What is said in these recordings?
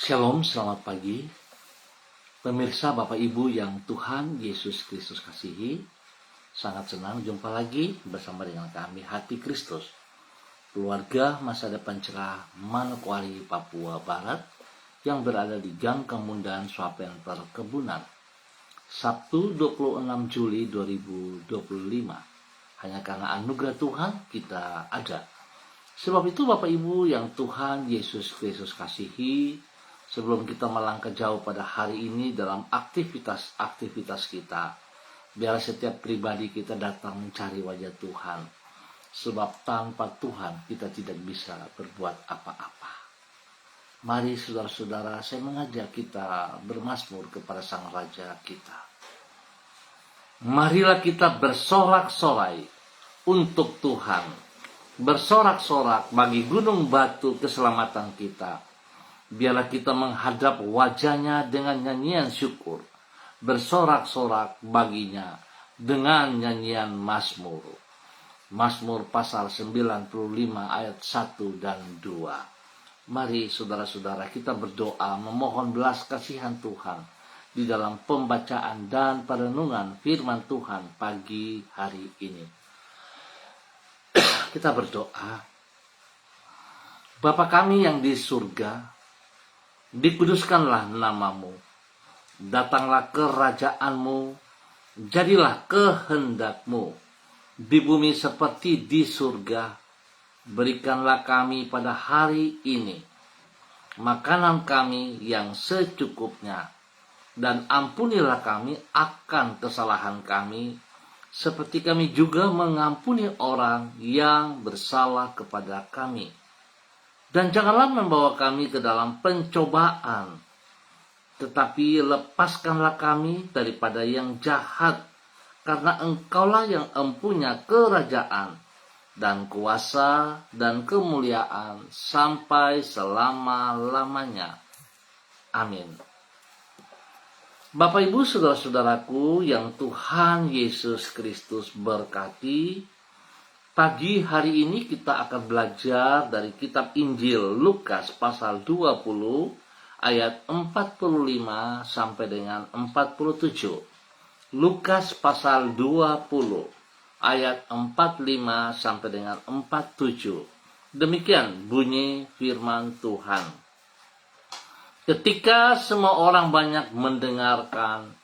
Shalom, selamat pagi. Pemirsa Bapak Ibu yang Tuhan Yesus Kristus kasihi, sangat senang jumpa lagi bersama dengan kami Hati Kristus, keluarga masa depan cerah Manokwari, Papua Barat, yang berada di Gang Kemundan Swapen Perkebunan. Sabtu 26 Juli 2025. Hanya karena anugerah Tuhan kita ada. Sebab itu Bapak Ibu yang Tuhan Yesus Kristus kasihi, sebelum kita melangkah jauh pada hari ini dalam aktivitas kita, biar setiap pribadi kita datang mencari wajah Tuhan. Sebab tanpa Tuhan kita tidak bisa berbuat apa-apa. Mari saudara-saudara, saya mengajak kita bermazmur kepada Sang Raja kita. Marilah kita bersorak-sorai untuk Tuhan. Bersorak-sorak bagi gunung batu keselamatan kita. Biarlah kita menghadap wajahnya dengan nyanyian syukur. Bersorak-sorak baginya dengan nyanyian mazmur. Mazmur pasal 95 ayat 1 dan 2. Mari saudara-saudara kita berdoa memohon belas kasihan Tuhan di dalam pembacaan dan perenungan firman Tuhan pagi hari ini. Kita berdoa. Bapa kami yang di surga, dikuduskanlah namamu, datanglah kerajaanmu, jadilah kehendakmu, di bumi seperti di surga. Berikanlah kami pada hari ini makanan kami yang secukupnya, dan ampunilah kami akan kesalahan kami, seperti kami juga mengampuni orang yang bersalah kepada kami. Dan janganlah membawa kami ke dalam pencobaan, tetapi lepaskanlah kami daripada yang jahat, karena Engkaulah yang empunya kerajaan dan kuasa dan kemuliaan sampai selama-lamanya. Amin. Bapak Ibu saudara-saudaraku yang Tuhan Yesus Kristus berkati, pagi hari ini kita akan belajar dari kitab Injil Lukas pasal 20 ayat 45 sampai dengan 47. Lukas pasal 20 ayat 45 sampai dengan 47. Demikian bunyi firman Tuhan. Ketika semua orang banyak mendengarkan,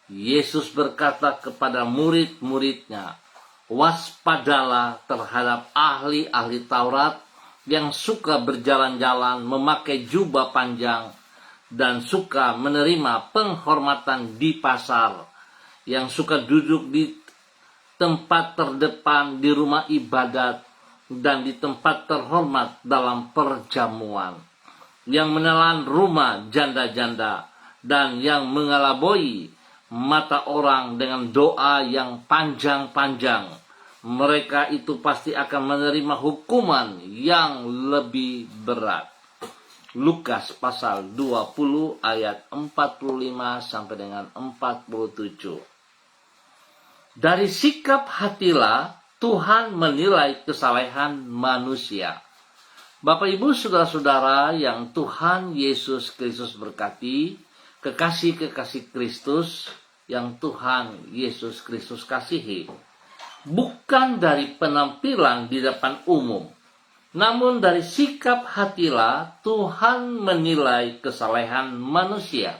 Yesus berkata kepada murid-muridnya, "Waspadalah terhadap ahli-ahli Taurat yang suka berjalan-jalan memakai jubah panjang dan suka menerima penghormatan di pasar, yang suka duduk di tempat terdepan di rumah ibadat dan di tempat terhormat dalam perjamuan, yang menelan rumah janda-janda dan yang mengelabui mata orang dengan doa yang panjang-panjang. Mereka itu pasti akan menerima hukuman yang lebih berat." Lukas pasal 20 ayat 45 sampai dengan 47. Dari sikap hatilah Tuhan menilai kesalehan manusia. Bapak Ibu saudara-saudara yang Tuhan Yesus Kristus berkati, kekasih-kekasih Kristus yang Tuhan Yesus Kristus kasihi, bukan dari penampilan di depan umum, namun dari sikap hatilah Tuhan menilai kesalehan manusia.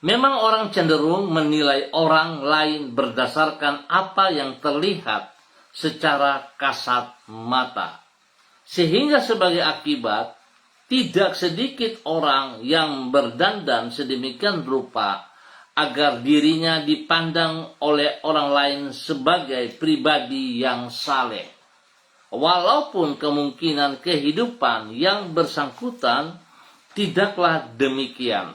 Memang orang cenderung menilai orang lain berdasarkan apa yang terlihat secara kasat mata. Sehingga sebagai akibat, tidak sedikit orang yang berdandan sedemikian rupa agar dirinya dipandang oleh orang lain sebagai pribadi yang saleh. Walaupun kemungkinan kehidupan yang bersangkutan tidaklah demikian.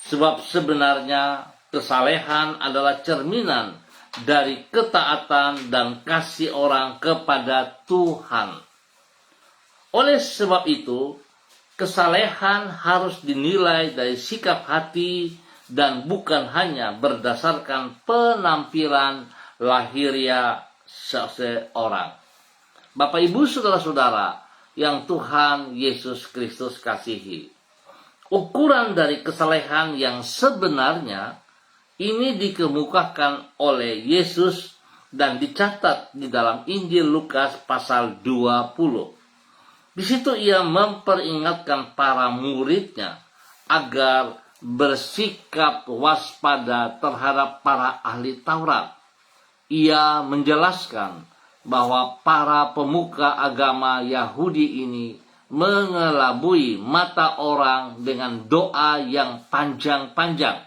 Sebab sebenarnya kesalehan adalah cerminan dari ketaatan dan kasih orang kepada Tuhan. Oleh sebab itu, kesalehan harus dinilai dari sikap hati dan bukan hanya berdasarkan penampilan lahiriah seseorang. Bapak Ibu saudara-saudara yang Tuhan Yesus Kristus kasihi, Ukuran dari kesalehan yang sebenarnya ini dikemukakan oleh Yesus dan dicatat di dalam Injil Lukas pasal 20. Di situ ia memperingatkan para muridnya agar bersikap waspada terhadap para ahli Taurat. Ia menjelaskan bahwa para pemuka agama Yahudi ini mengelabui mata orang dengan doa yang panjang-panjang.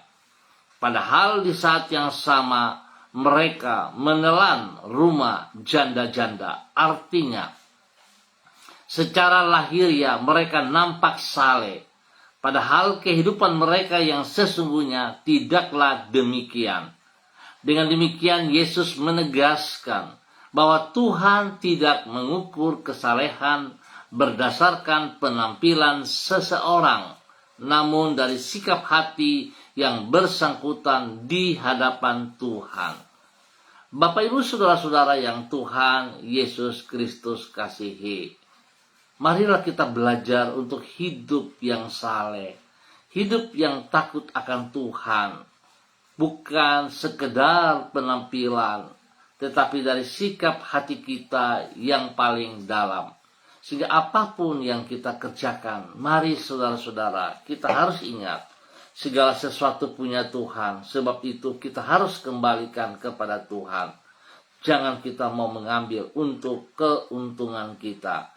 Padahal di saat yang sama mereka menelan rumah janda-janda. Artinya, secara lahiriah mereka nampak saleh. Padahal kehidupan mereka yang sesungguhnya tidaklah demikian. Dengan demikian Yesus menegaskan bahwa Tuhan tidak mengukur kesalehan berdasarkan penampilan seseorang, namun dari sikap hati yang bersangkutan di hadapan Tuhan. Bapak Ibu saudara-saudara yang Tuhan Yesus Kristus kasihi, marilah kita belajar untuk hidup yang saleh, hidup yang takut akan Tuhan, bukan sekedar penampilan, tetapi dari sikap hati kita yang paling dalam. Sehingga apapun yang kita kerjakan, mari saudara-saudara, kita harus ingat, segala sesuatu punya Tuhan, sebab itu kita harus kembalikan kepada Tuhan. Jangan kita mau mengambil untuk keuntungan kita.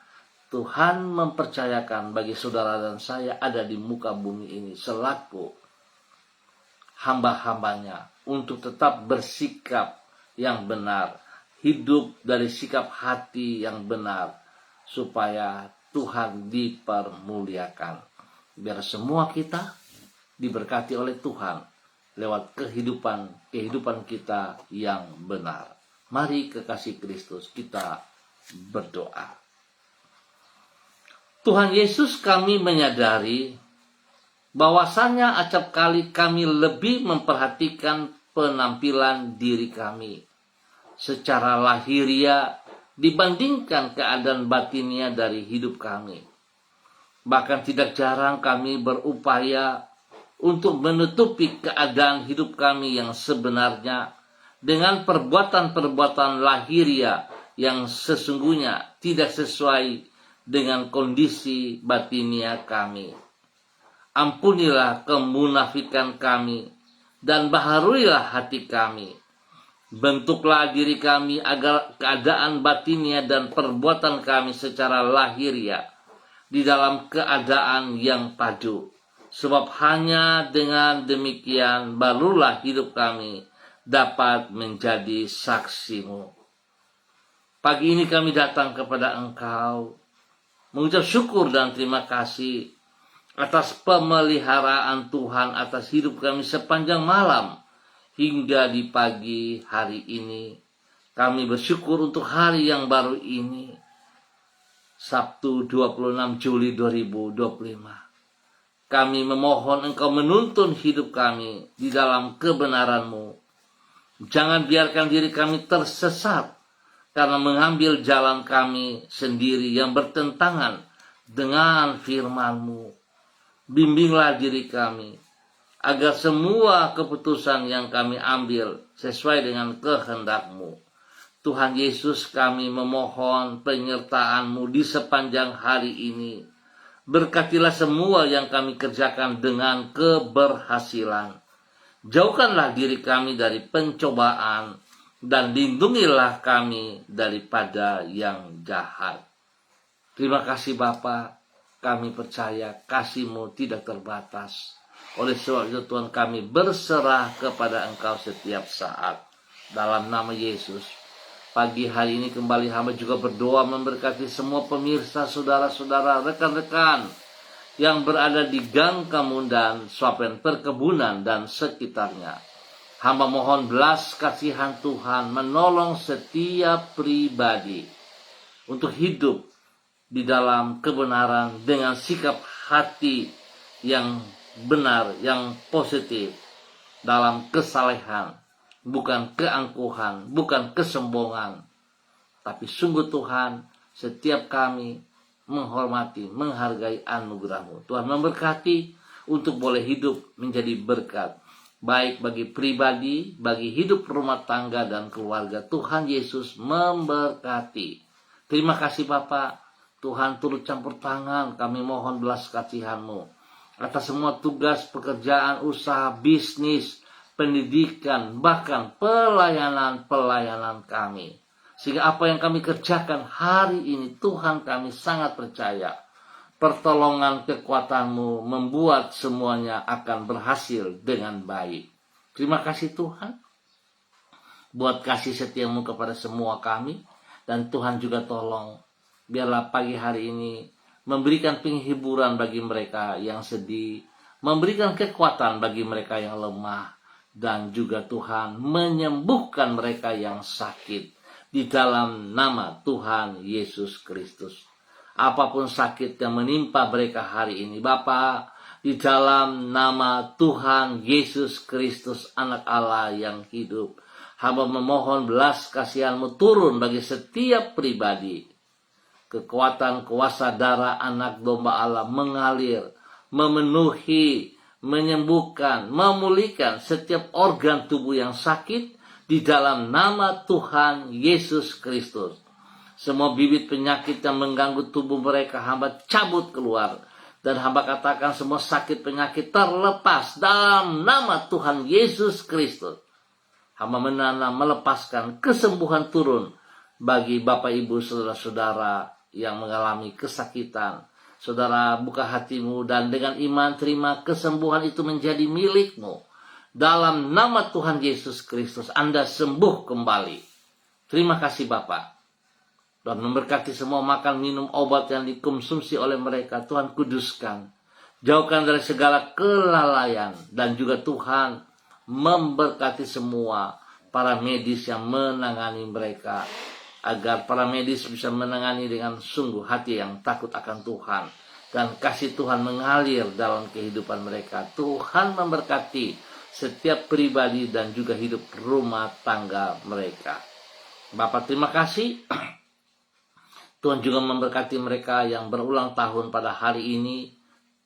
Tuhan mempercayakan bagi saudara dan saya ada di muka bumi ini selaku hamba-hambanya untuk tetap bersikap yang benar, hidup dari sikap hati yang benar, supaya Tuhan dipermuliakan. Biar semua kita diberkati oleh Tuhan lewat kehidupan kita yang benar. Mari kekasih Kristus kita berdoa. Tuhan Yesus, kami menyadari bahwasanya acap kali kami lebih memperhatikan penampilan diri kami secara lahiriah dibandingkan keadaan batinia dari hidup kami. Bahkan tidak jarang kami berupaya untuk menutupi keadaan hidup kami yang sebenarnya dengan perbuatan-perbuatan lahiriah yang sesungguhnya tidak sesuai dengan kondisi batinia kami. Ampunilah kemunafikan kami dan baharuilah hati kami. Bentuklah diri kami agar keadaan batinia dan perbuatan kami secara lahiriah di dalam keadaan yang padu. Sebab hanya dengan demikian barulah hidup kami dapat menjadi saksi-Mu. Pagi ini kami datang kepada Engkau, mengucap syukur dan terima kasih atas pemeliharaan Tuhan atas hidup kami sepanjang malam hingga di pagi hari ini. Kami bersyukur untuk hari yang baru ini, Sabtu 26 Juli 2025. Kami memohon Engkau menuntun hidup kami di dalam kebenaran-Mu. Jangan biarkan diri kami tersesat karena mengambil jalan kami sendiri yang bertentangan dengan firman-Mu. Bimbinglah diri kami agar semua keputusan yang kami ambil sesuai dengan kehendak-Mu. Tuhan Yesus, kami memohon penyertaan-Mu di sepanjang hari ini. Berkatilah semua yang kami kerjakan dengan keberhasilan. Jauhkanlah diri kami dari pencobaan dan lindungilah kami daripada yang jahat. Terima kasih Bapa, kami percaya kasih-Mu tidak terbatas. Oleh sebab itu Tuhan, kami berserah kepada Engkau setiap saat. Dalam nama Yesus, pagi hari ini kembali hamba juga berdoa memberkati semua pemirsa, saudara-saudara, rekan-rekan yang berada di Gang Kamundan, Swapen Perkebunan dan sekitarnya. Hamba mohon belas kasihan Tuhan menolong setiap pribadi untuk hidup di dalam kebenaran dengan sikap hati yang benar, yang positif, dalam kesalehan. Bukan keangkuhan, bukan kesombongan. Tapi sungguh Tuhan, setiap kami menghormati, menghargai anugerah-Mu. Tuhan memberkati untuk boleh hidup menjadi berkat, baik bagi pribadi, bagi hidup rumah tangga dan keluarga. Tuhan Yesus memberkati. Terima kasih Bapak. Tuhan turut campur tangan, kami mohon belas kasihan-Mu atas semua tugas, pekerjaan, usaha, bisnis, pendidikan, bahkan pelayanan kami. Sehingga apa yang kami kerjakan hari ini, Tuhan, kami sangat percaya pertolongan kekuatan-Mu membuat semuanya akan berhasil dengan baik. Terima kasih Tuhan buat kasih setia-Mu kepada semua kami. Dan Tuhan juga tolong, biarlah pagi hari ini memberikan penghiburan bagi mereka yang sedih, memberikan kekuatan bagi mereka yang lemah, dan juga Tuhan menyembuhkan mereka yang sakit di dalam nama Tuhan Yesus Kristus. Apapun sakit yang menimpa mereka hari ini, Bapa, di dalam nama Tuhan Yesus Kristus, Anak Allah yang hidup, hamba memohon belas kasihan-Mu turun bagi setiap pribadi. Kekuatan kuasa darah anak domba Allah mengalir, memenuhi, menyembuhkan, memulihkan setiap organ tubuh yang sakit di dalam nama Tuhan Yesus Kristus. Semua bibit penyakit yang mengganggu tubuh mereka hamba cabut keluar. Dan hamba katakan semua sakit penyakit terlepas dalam nama Tuhan Yesus Kristus. Hamba menanam melepaskan kesembuhan turun bagi Bapak Ibu saudara-saudara yang mengalami kesakitan. Saudara, buka hatimu dan dengan iman terima kesembuhan itu menjadi milikmu. Dalam nama Tuhan Yesus Kristus Anda sembuh kembali. Terima kasih Bapak. Dan memberkati semua makan minum obat yang dikonsumsi oleh mereka. Tuhan kuduskan. Jauhkan dari segala kelalaian. Dan juga Tuhan memberkati semua para medis yang menangani mereka, agar para medis bisa menangani dengan sungguh hati yang takut akan Tuhan. Dan kasih Tuhan mengalir dalam kehidupan mereka. Tuhan memberkati setiap pribadi dan juga hidup rumah tangga mereka. Bapak terima kasih. Tuhan juga memberkati mereka yang berulang tahun pada hari ini.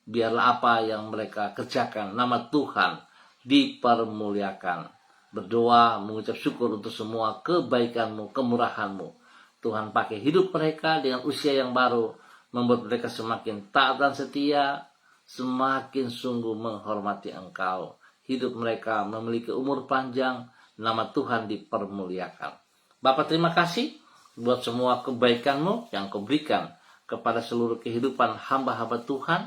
Biarlah apa yang mereka kerjakan, nama Tuhan dipermuliakan. Berdoa, mengucap syukur untuk semua kebaikan-Mu, kemurahan-Mu. Tuhan pakai hidup mereka dengan usia yang baru, membuat mereka semakin taat dan setia, semakin sungguh menghormati Engkau. Hidup mereka memiliki umur panjang, nama Tuhan dipermuliakan. Bapak terima kasih buat semua kebaikan-Mu yang Kau berikan kepada seluruh kehidupan hamba-hamba Tuhan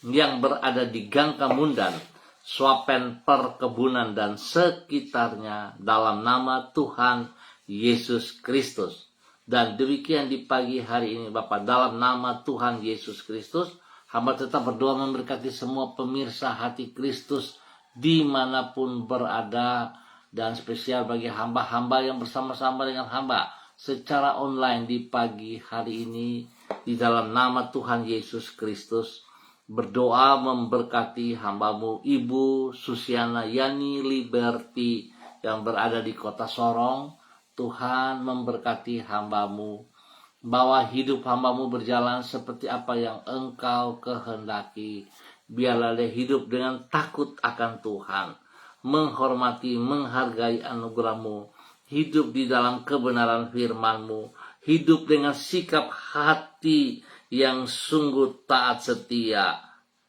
yang berada di Gang Kamundan, Swapen Perkebunan dan sekitarnya, dalam nama Tuhan Yesus Kristus. Dan demikian di pagi hari ini Bapak, dalam nama Tuhan Yesus Kristus, hamba tetap berdoa memberkati semua pemirsa Hati Kristus dimanapun berada, dan spesial bagi hamba-hamba yang bersama-sama dengan hamba secara online di pagi hari ini. Di dalam nama Tuhan Yesus Kristus, berdoa memberkati hamba-Mu Ibu Susiana Yani Liberty yang berada di kota Sorong. Tuhan memberkati hamba-Mu, bawa hidup hamba-Mu berjalan seperti apa yang Engkau kehendaki. Biarlah dia hidup dengan takut akan Tuhan, menghormati, menghargai anugerah-Mu, hidup di dalam kebenaran firman-Mu, hidup dengan sikap hati yang sungguh taat setia,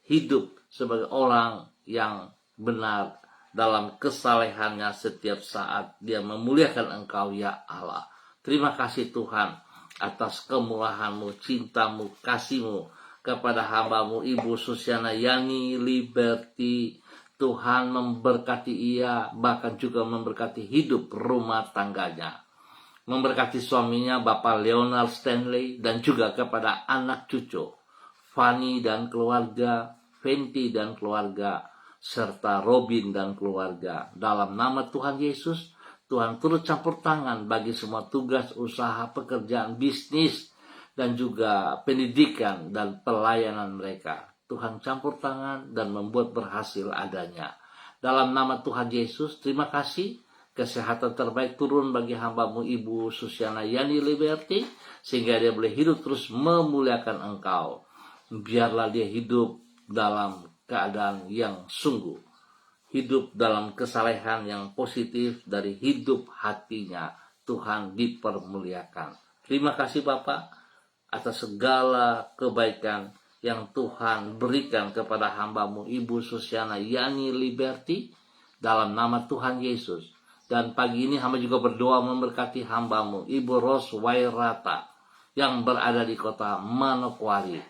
hidup sebagai orang yang benar dalam kesalehannya setiap saat dia memuliakan Engkau ya Allah. Terima kasih Tuhan atas kemurahan-Mu, cinta-Mu, kasih-Mu kepada hamba-Mu Ibu Susiana Yani Liberty. Tuhan memberkati ia, bahkan juga memberkati hidup rumah tangganya. Memberkati suaminya Bapak Leonard Stanley, dan juga kepada anak cucu Fanny dan keluarga, Fenty dan keluarga, serta Robin dan keluarga. Dalam nama Tuhan Yesus, Tuhan turut campur tangan bagi semua tugas, usaha, pekerjaan, bisnis, dan juga pendidikan dan pelayanan mereka. Tuhan campur tangan dan membuat berhasil adanya. Dalam nama Tuhan Yesus, terima kasih. Kesehatan terbaik turun bagi hamba-Mu Ibu Susiana Yani Liberty, sehingga dia boleh hidup terus memuliakan Engkau. Biarlah dia hidup dalam keadaan yang sungguh. Hidup dalam kesalehan yang positif dari hidup hatinya. Tuhan dipermuliakan. Terima kasih Bapak atas segala kebaikan yang Tuhan berikan kepada hamba-Mu Ibu Susiana Yani Liberty dalam nama Tuhan Yesus. Dan pagi ini hamba juga berdoa memberkati hamba-Mu Ibu Ros Wairata yang berada di kota Manokwari.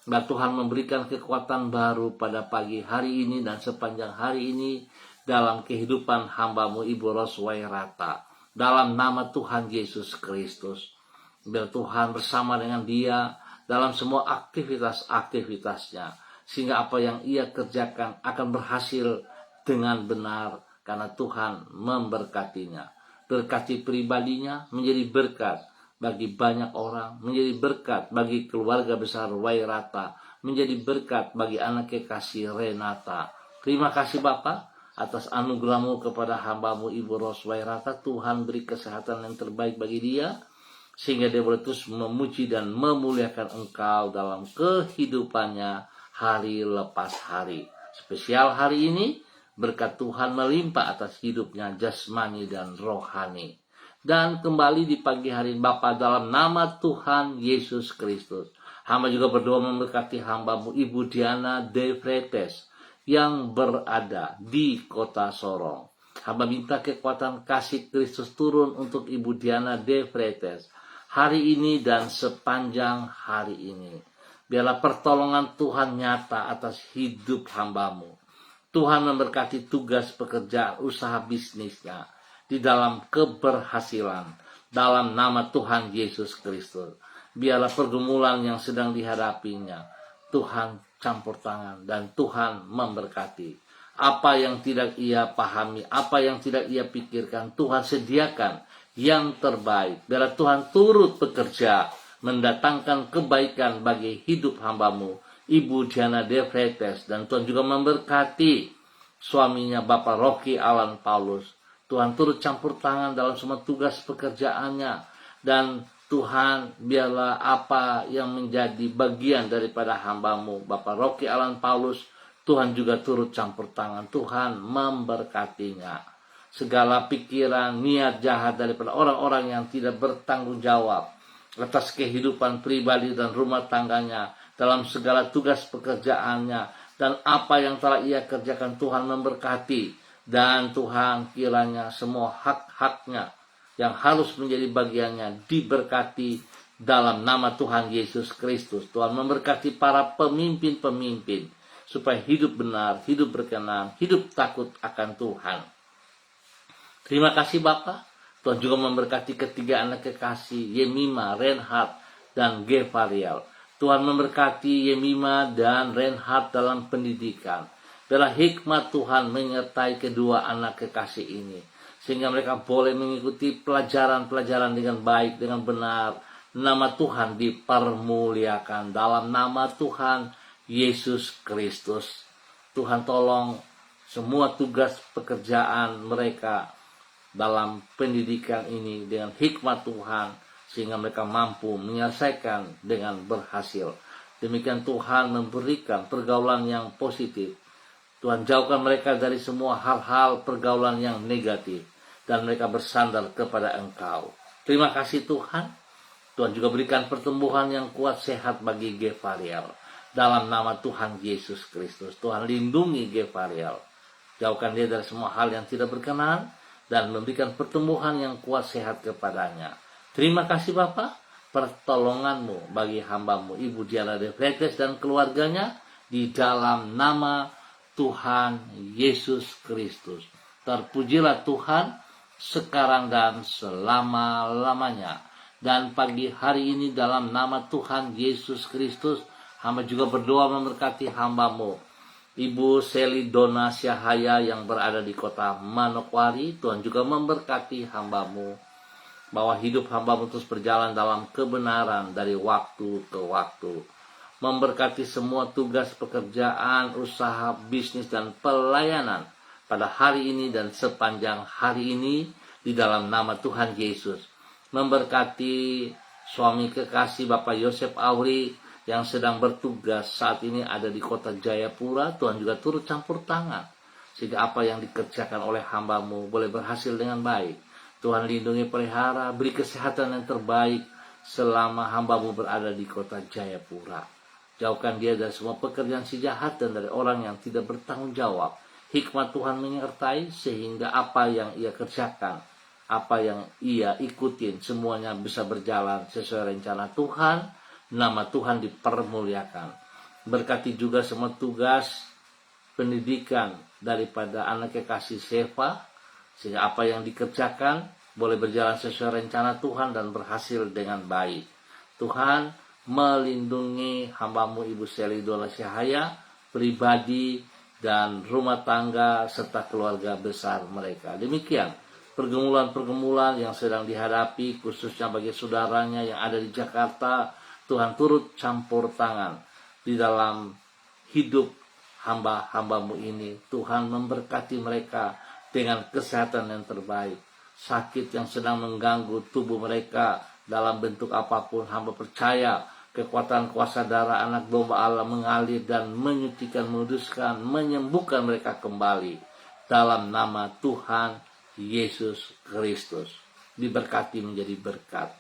Dan Tuhan memberikan kekuatan baru pada pagi hari ini dan sepanjang hari ini dalam kehidupan hamba-Mu Ibu Ros Wairata. Dalam nama Tuhan Yesus Kristus. Biar Tuhan bersama dengan dia dalam semua aktivitas-aktivitasnya. Sehingga apa yang ia kerjakan akan berhasil dengan benar karena Tuhan memberkatinya. Berkati pribadinya menjadi berkat bagi banyak orang, menjadi berkat bagi keluarga besar Wairata, menjadi berkat bagi anak kekasih Renata. Terima kasih Bapak atas anugerah-Mu kepada hamba-Mu Ibu Ros Wairata. Tuhan beri kesehatan yang terbaik bagi dia, sehingga dia boleh terus memuji dan memuliakan Engkau dalam kehidupannya hari lepas hari. Spesial hari ini, berkat Tuhan melimpah atas hidupnya jasmani dan rohani. Dan kembali di pagi hari Bapa dalam nama Tuhan Yesus Kristus. Hamba juga berdoa memberkati hamba-Mu Ibu Diana De Fretes yang berada di kota Sorong. Hamba minta kekuatan kasih Kristus turun untuk Ibu Diana De Fretes hari ini dan sepanjang hari ini. Biarlah pertolongan Tuhan nyata atas hidup hamba-Mu. Tuhan memberkati tugas pekerjaan usaha bisnisnya di dalam keberhasilan dalam nama Tuhan Yesus Kristus. Biarlah pergumulan yang sedang dihadapinya Tuhan campur tangan dan Tuhan memberkati. Apa yang tidak ia pahami, apa yang tidak ia pikirkan, Tuhan sediakan yang terbaik. Biarlah Tuhan turut bekerja mendatangkan kebaikan bagi hidup hamba-Mu Ibu Diana De Fretes. Dan Tuhan juga memberkati suaminya Bapak Rocky Alan Paulus. Tuhan turut campur tangan dalam semua tugas pekerjaannya. Dan Tuhan biarlah apa yang menjadi bagian daripada hamba-Mu Bapak Rocky Alan Paulus, Tuhan juga turut campur tangan. Tuhan memberkatinya. Segala pikiran, niat jahat daripada orang-orang yang tidak bertanggung jawab atas kehidupan pribadi dan rumah tangganya, dalam segala tugas pekerjaannya, dan apa yang telah ia kerjakan, Tuhan memberkati. Dan Tuhan kiranya semua hak-haknya yang harus menjadi bagiannya diberkati dalam nama Tuhan Yesus Kristus. Tuhan memberkati para pemimpin-pemimpin supaya hidup benar, hidup berkenan, hidup takut akan Tuhan. Terima kasih Bapak. Tuhan juga memberkati ketiga anak kekasih Yemima, Reinhard, dan Gevariel. Tuhan memberkati Yemima dan Reinhard dalam pendidikan. Biarlah hikmat Tuhan menyertai kedua anak kekasih ini, sehingga mereka boleh mengikuti pelajaran-pelajaran dengan baik, dengan benar. Nama Tuhan dipermuliakan dalam nama Tuhan Yesus Kristus. Tuhan tolong semua tugas pekerjaan mereka dalam pendidikan ini dengan hikmat Tuhan, sehingga mereka mampu menyelesaikan dengan berhasil. Demikian Tuhan memberikan pergaulan yang positif. Tuhan jauhkan mereka dari semua hal-hal pergaulan yang negatif, dan mereka bersandar kepada Engkau. Terima kasih Tuhan. Tuhan juga berikan pertumbuhan yang kuat sehat bagi Gevariel. Dalam nama Tuhan Yesus Kristus, Tuhan lindungi Gevariel. Jauhkan dia dari semua hal yang tidak berkenan, dan memberikan pertumbuhan yang kuat sehat kepadanya. Terima kasih Bapa, pertolongan-Mu bagi hamba-Mu Ibu Diana De Fretes dan keluarganya di dalam nama Tuhan Yesus Kristus. Terpujilah Tuhan sekarang dan selama-lamanya. Dan pagi hari ini dalam nama Tuhan Yesus Kristus, hamba juga berdoa memberkati hamba-Mu Ibu Seli Dona Syahaya yang berada di kota Manokwari. Tuhan juga memberkati hamba-Mu, bahwa hidup hamba-Mu terus berjalan dalam kebenaran dari waktu ke waktu. Memberkati semua tugas pekerjaan, usaha, bisnis, dan pelayanan pada hari ini dan sepanjang hari ini di dalam nama Tuhan Yesus. Memberkati suami kekasih Bapak Yosef Auri yang sedang bertugas saat ini ada di kota Jayapura, Tuhan juga turut campur tangan, sehingga apa yang dikerjakan oleh hamba-Mu boleh berhasil dengan baik. Tuhan lindungi, pelihara, beri kesehatan yang terbaik selama hamba-Mu berada di kota Jayapura. Jauhkan dia dari semua pekerjaan si jahat dan dari orang yang tidak bertanggung jawab. Hikmat Tuhan menyertai sehingga apa yang ia kerjakan, apa yang ia ikutin, semuanya bisa berjalan sesuai rencana Tuhan. Nama Tuhan dipermuliakan. Berkati juga semua tugas pendidikan daripada anak kekasih Seva, sehingga apa yang dikerjakan boleh berjalan sesuai rencana Tuhan dan berhasil dengan baik. Tuhan melindungi hamba-Mu Ibu Seli Dola Syahaya, pribadi dan rumah tangga serta keluarga besar mereka. Demikian pergumulan-pergumulan yang sedang dihadapi, khususnya bagi saudaranya yang ada di Jakarta. Tuhan turut campur tangan di dalam hidup hamba-hamba-Mu ini. Tuhan memberkati mereka dengan kesehatan yang terbaik. Sakit yang sedang mengganggu tubuh mereka dalam bentuk apapun, hamba percaya kekuatan kuasa darah anak domba Allah mengalir dan menyutikan, menguduskan, menyembuhkan mereka kembali. Dalam nama Tuhan Yesus Kristus, diberkati menjadi berkat.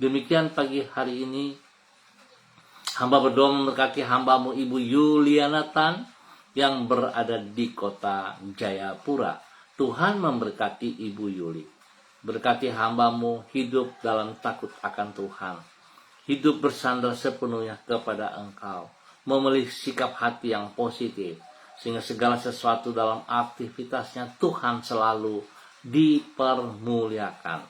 Demikian pagi hari ini, hamba berdoa memberkati hamba-Mu Ibu Yuliana Tan yang berada di kota Jayapura. Tuhan memberkati Ibu Yuli. Berkati hamba-Mu hidup dalam takut akan Tuhan. Hidup bersandar sepenuhnya kepada Engkau. Memilih sikap hati yang positif. Sehingga segala sesuatu dalam aktivitasnya Tuhan selalu dipermuliakan.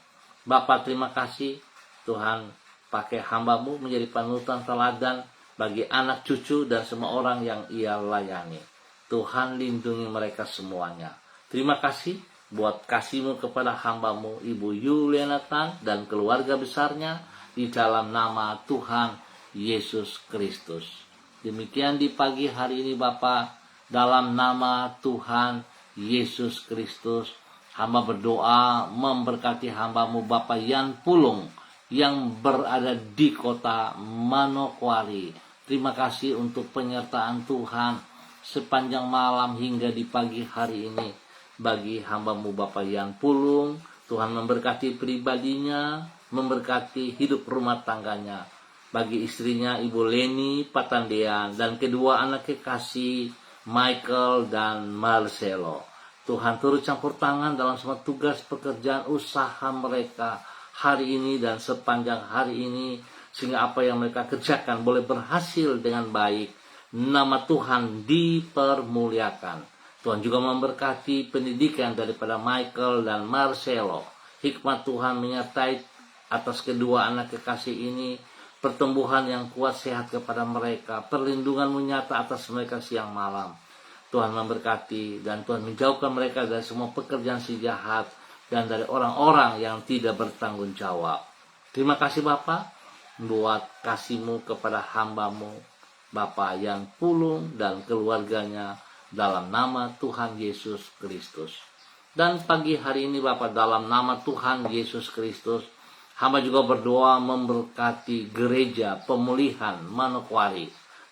Bapa, terima kasih. Tuhan pakai hamba-Mu menjadi panutan teladan bagi anak cucu dan semua orang yang ia layani. Tuhan lindungi mereka semuanya. Terima kasih buat kasih-Mu kepada hamba-Mu Ibu Yuliana Tan dan keluarga besarnya di dalam nama Tuhan Yesus Kristus. Demikian di pagi hari ini Bapa, dalam nama Tuhan Yesus Kristus, hamba berdoa memberkati hamba-Mu Bapak Yan Pulung yang berada di kota Manokwari. Terima kasih untuk penyertaan Tuhan sepanjang malam hingga di pagi hari ini. Bagi hamba-Mu Bapak Yan Pulung, Tuhan memberkati pribadinya, memberkati hidup rumah tangganya. Bagi istrinya Ibu Leni Patandean dan kedua anak kekasih Michael dan Marcelo. Tuhan turut campur tangan dalam semua tugas pekerjaan usaha mereka hari ini dan sepanjang hari ini, sehingga apa yang mereka kerjakan boleh berhasil dengan baik. Nama Tuhan dipermuliakan. Tuhan juga memberkati pendidikan daripada Michael dan Marcelo. Hikmat Tuhan menyertai atas kedua anak kekasih ini, pertumbuhan yang kuat sehat kepada mereka, perlindungan menyata atas mereka siang malam. Tuhan memberkati dan Tuhan menjauhkan mereka dari semua pekerjaan si jahat dan dari orang-orang yang tidak bertanggung jawab. Terima kasih Bapa buat kasih-Mu kepada hamba-Mu Bapak Yan Pulung dan keluarganya dalam nama Tuhan Yesus Kristus. Dan pagi hari ini Bapak, dalam nama Tuhan Yesus Kristus, hamba juga berdoa memberkati gereja pemulihan Manokwari.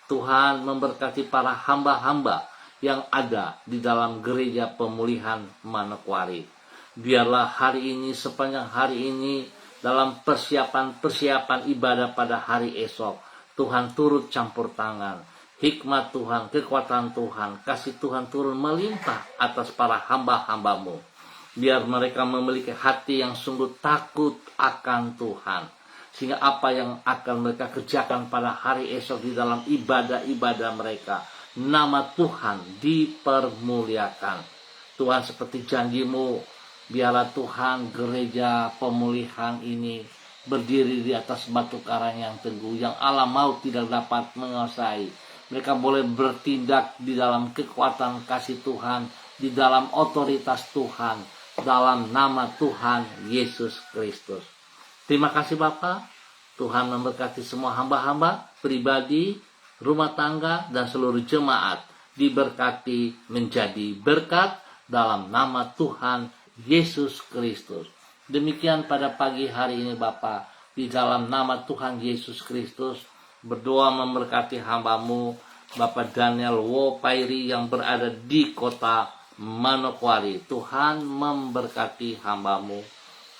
Tuhan memberkati para hamba-hamba yang ada di dalam gereja pemulihan Manokwari. Biarlah hari ini, sepanjang hari ini, dalam persiapan ibadah pada hari esok, Tuhan turut campur tangan. Hikmat Tuhan, kekuatan Tuhan, kasih Tuhan turun melimpah atas para hamba-hamba-Mu. Biar mereka memiliki hati yang sungguh takut akan Tuhan. Sehingga apa yang akan mereka kerjakan pada hari esok di dalam ibadah-ibadah mereka, nama Tuhan dipermuliakan. Tuhan, seperti janji-Mu, biarlah Tuhan gereja pemulihan ini berdiri di atas batu karang yang teguh, yang alam maut tidak dapat menguasai. Mereka boleh bertindak di dalam kekuatan kasih Tuhan, di dalam otoritas Tuhan, dalam nama Tuhan Yesus Kristus. Terima kasih Bapa. Tuhan memberkati semua hamba-hamba, pribadi, rumah tangga, dan seluruh jemaat. Diberkati menjadi berkat dalam nama Tuhan Yesus Kristus. Demikian pada pagi hari ini Bapa, di dalam nama Tuhan Yesus Kristus, berdoa memberkati hamba-Mu Bapak Daniel Wopairi yang berada di kota Manokwari. Tuhan memberkati hamba-Mu,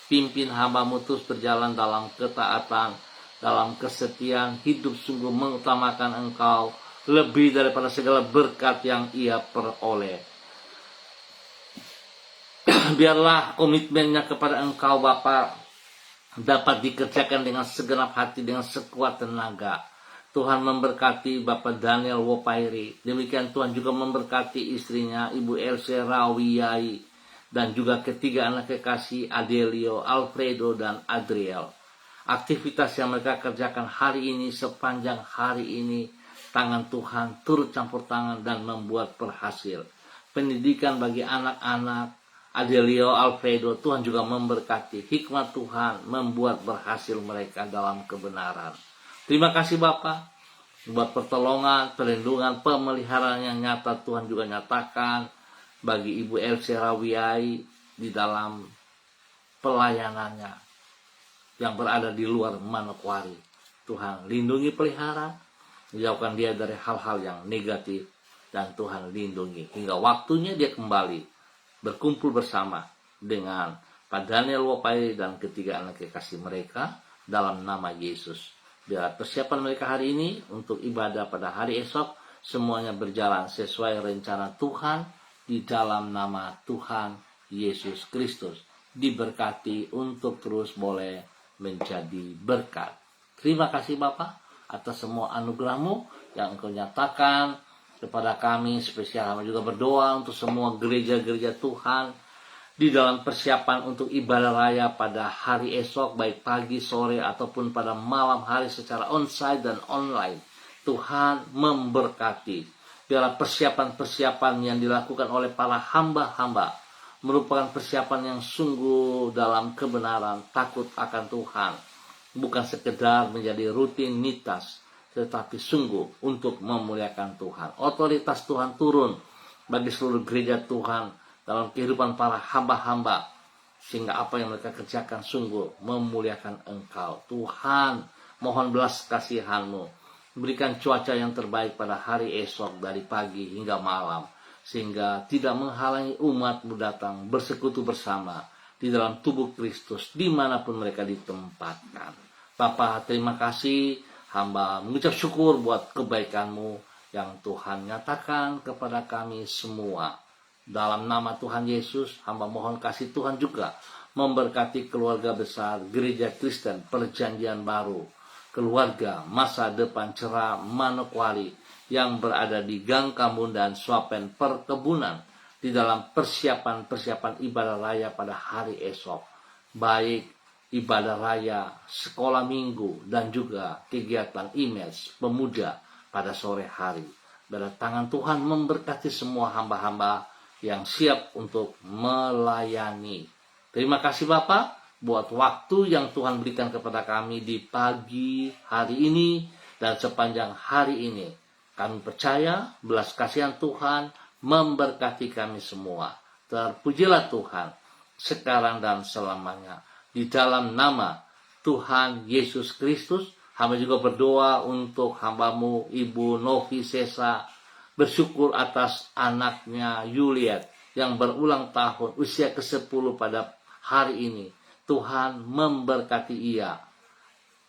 pimpin hamba-Mu terus berjalan dalam ketaatan, dalam kesetiaan, hidup sungguh mengutamakan Engkau lebih daripada segala berkat yang ia peroleh. Biarlah komitmennya kepada Engkau Bapa dapat dikerjakan dengan segenap hati, dengan sekuat tenaga. Tuhan memberkati Bapak Daniel Wopairi. Demikian Tuhan juga memberkati istrinya Ibu Else Rawiyai, dan juga ketiga anak kekasih Adelio, Alfredo, dan Adriel. Aktivitas yang mereka kerjakan hari ini, sepanjang hari ini, tangan Tuhan turut campur tangan dan membuat berhasil. Pendidikan bagi anak-anak Adelio, Alfredo, Tuhan juga memberkati. Hikmat Tuhan membuat berhasil mereka dalam kebenaran. Terima kasih Bapa buat pertolongan, perlindungan, pemeliharaan yang nyata Tuhan juga nyatakan bagi Ibu Else Rawiyai di dalam pelayanannya yang berada di luar Manokwari. Tuhan lindungi, pelihara, jauhkan dia dari hal-hal yang negatif, dan Tuhan lindungi hingga waktunya dia kembali berkumpul bersama dengan Pak Daniel Wopairi dan ketiga anak kekasih mereka dalam nama Yesus. Biar persiapan mereka hari ini untuk ibadah pada hari esok semuanya berjalan sesuai rencana Tuhan di dalam nama Tuhan Yesus Kristus. Diberkati untuk terus boleh menjadi berkat. Terima kasih Bapa atas semua anugerah-Mu yang Engkau nyatakan kepada kami. Spesial kami juga berdoa untuk semua gereja-gereja Tuhan di dalam persiapan untuk ibadah raya pada hari esok, baik pagi, sore, ataupun pada malam hari secara onsite dan online. Tuhan memberkati. Biarlah persiapan-persiapan yang dilakukan oleh para hamba-hamba merupakan persiapan yang sungguh dalam kebenaran, takut akan Tuhan. Bukan sekedar menjadi rutinitas, tetapi sungguh untuk memuliakan Tuhan. Otoritas Tuhan turun bagi seluruh gereja Tuhan dalam kehidupan para hamba-hamba, sehingga apa yang mereka kerjakan sungguh memuliakan Engkau. Tuhan, mohon belas kasihan-Mu, berikan cuaca yang terbaik pada hari esok dari pagi hingga malam, sehingga tidak menghalangi umat-Mu datang bersekutu bersama di dalam tubuh Kristus dimanapun mereka ditempatkan. Bapa, terima kasih, hamba mengucap syukur buat kebaikan-Mu yang Tuhan nyatakan kepada kami semua. Dalam nama Tuhan Yesus, hamba mohon kasih Tuhan juga memberkati keluarga besar Gereja Kristen Perjanjian Baru, keluarga masa depan cerah Manokwari yang berada di Gang Kambun dan Swapen Perkebunan di dalam persiapan ibadah raya pada hari esok, baik ibadah raya, sekolah minggu, dan juga kegiatan image pemuda pada sore hari. Biarlah tangan Tuhan memberkati semua hamba-hamba yang siap untuk melayani. Terima kasih Bapak buat waktu yang Tuhan berikan kepada kami di pagi hari ini dan sepanjang hari ini. Kami percaya belas kasihan Tuhan memberkati kami semua. Terpujilah Tuhan sekarang dan selamanya. Di dalam nama Tuhan Yesus Kristus, hamba juga berdoa untuk hamba-Mu Ibu Novi Sesa, bersyukur atas anaknya Juliet yang berulang tahun usia ke-10 pada hari ini. Tuhan memberkati ia.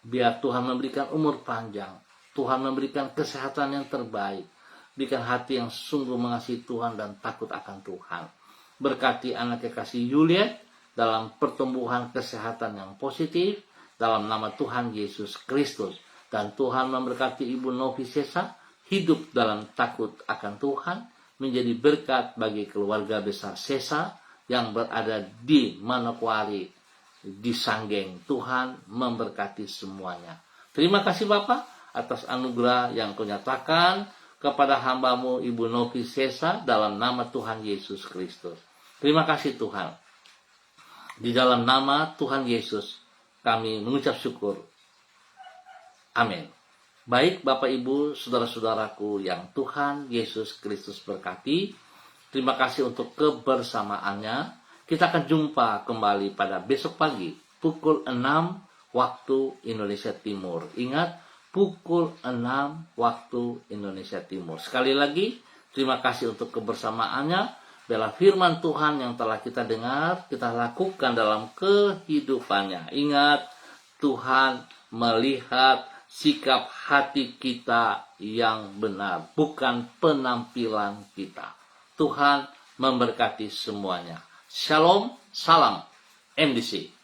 Biar Tuhan memberikan umur panjang. Tuhan memberikan kesehatan yang terbaik. Berikan hati yang sungguh mengasihi Tuhan dan takut akan Tuhan. Berkati anak kekasih Juliet dalam pertumbuhan kesehatan yang positif dalam nama Tuhan Yesus Kristus. Dan Tuhan memberkati Ibu Novi Sesa hidup dalam takut akan Tuhan, menjadi berkat bagi keluarga besar Sesa yang berada di Manokwari, di Sanggeng. Tuhan memberkati semuanya. Terima kasih Bapak atas anugerah yang Kau nyatakan kepada hamba-Mu Ibu Novi Sesa dalam nama Tuhan Yesus Kristus. Terima kasih Tuhan. Di dalam nama Tuhan Yesus kami mengucap syukur. Amin. Baik Bapak Ibu, saudara-saudaraku yang Tuhan Yesus Kristus berkati, terima kasih untuk kebersamaannya. Kita akan jumpa kembali pada besok pagi pukul 6 waktu Indonesia Timur. Ingat, pukul 6 waktu Indonesia Timur. Sekali lagi, terima kasih untuk kebersamaannya. Biarlah firman Tuhan yang telah kita dengar, kita lakukan dalam kehidupannya. Ingat, Tuhan melihat sikap hati kita yang benar, bukan penampilan kita. Tuhan memberkati semuanya. Shalom, salam MDC.